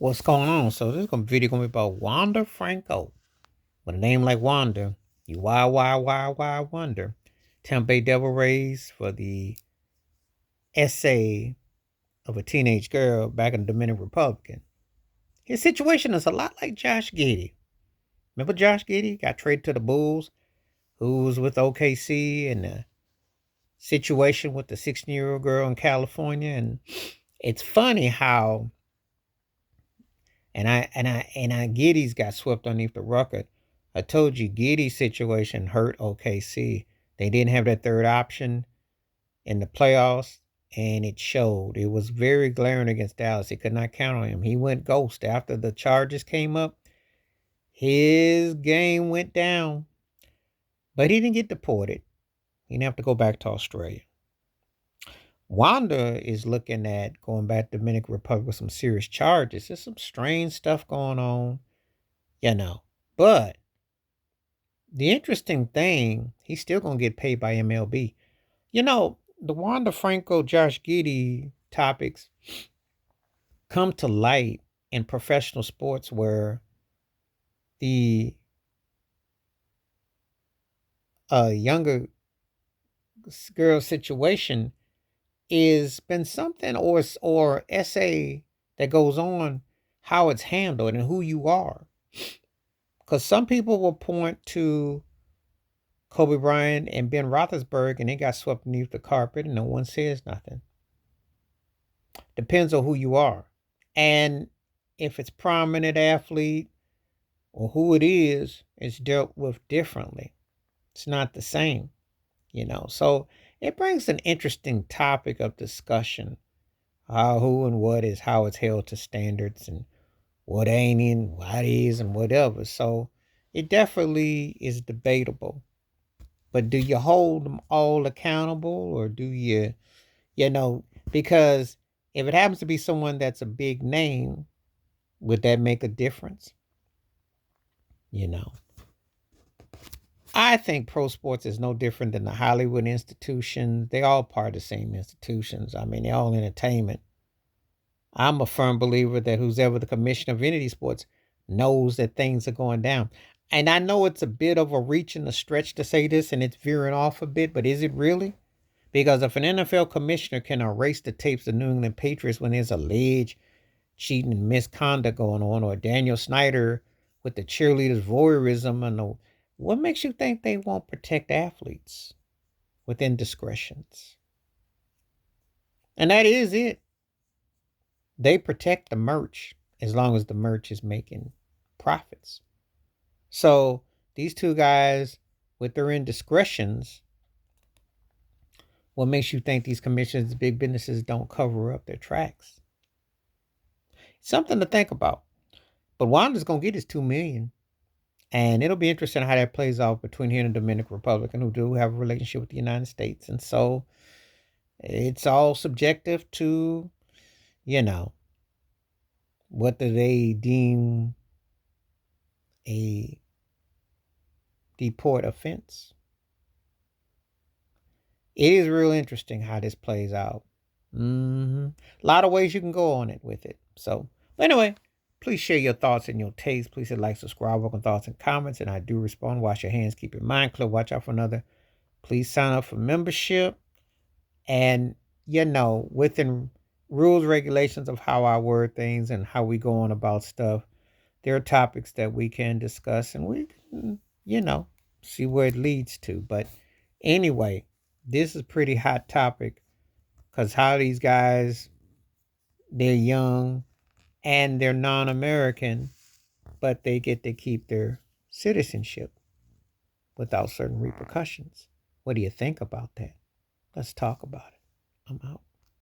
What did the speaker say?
What's going on? So this video gonna be about Wanda Franco. With a name like Wanda, you why wonder. Tampa Bay Devil Rays for the essay of a teenage girl back in the Dominican Republic. His situation is a lot like Josh Giddy. Remember Josh Giddy got traded to the Bulls, who was with OKC, and the situation with the 16-year-old girl in California. And it's funny how and I Giddy's got swept underneath the rug. I told you Giddy's situation hurt OKC. They didn't have that third option in the playoffs, and it showed. It was very glaring against Dallas. They could not count on him. He went ghost after the charges came up. His game went down, but he didn't get deported. He didn't have to go back to Australia. Wanda is looking at going back to Dominican Republic with some serious charges. There's some strange stuff going on, you know. But the interesting thing, he's still gonna get paid by MLB. The Wanda Franco, Josh Giddy topics come to light in professional sports where the younger girl situation is been something or essay that goes on how it's handled and who you are. Because some people will point to Kobe Bryant and Ben Roethlisberger, and they got swept beneath the carpet, and no one says nothing. Depends on who you are, and if it's prominent athlete or who it is, it's dealt with differently. It's not the same, So it brings an interesting topic of discussion: how, who, and what is how it's held to standards, and what ain't and what is, and whatever. So it definitely is debatable. But do you hold them all accountable, or do you know, because if it happens to be someone that's a big name, would that make a difference? You know, I think pro sports is no different than the Hollywood institutions. They all part of the same institutions. I mean, they're all entertainment. I'm a firm believer that who's ever the commissioner of any of these sports knows that things are going down. And I know it's a bit of a reach and a stretch to say this, and it's veering off a bit, but is it really? Because if an NFL commissioner can erase the tapes of New England Patriots when there's alleged cheating and misconduct going on, or Daniel Snyder with the cheerleaders' voyeurism, what makes you think they won't protect athletes within discretions? And that is it. They protect the merch as long as the merch is making profits. So these two guys, with their indiscretions, what makes you think these commissions, big businesses, don't cover up their tracks? Something to think about. But Wanda's gonna get his $2 million, and it'll be interesting how that plays out between here and the Dominican Republic, who do have a relationship with the United States, and so it's all subjective to, you know, what do they deem a deport offense. It is real interesting how this plays out. A lot of ways you can go on it with it. So, anyway, please share your thoughts and your takes. Please hit like, subscribe, welcome thoughts and comments. And I do respond. Wash your hands, keep your mind clear, watch out for another. Please sign up for membership. And, within rules, regulations of how I word things and how we go on about stuff, there are topics that we can discuss and we can, see where it leads to. But anyway, this is a pretty hot topic because how these guys, they're young and they're non-American, but they get to keep their citizenship without certain repercussions. What do you think about that? Let's talk about it. I'm out.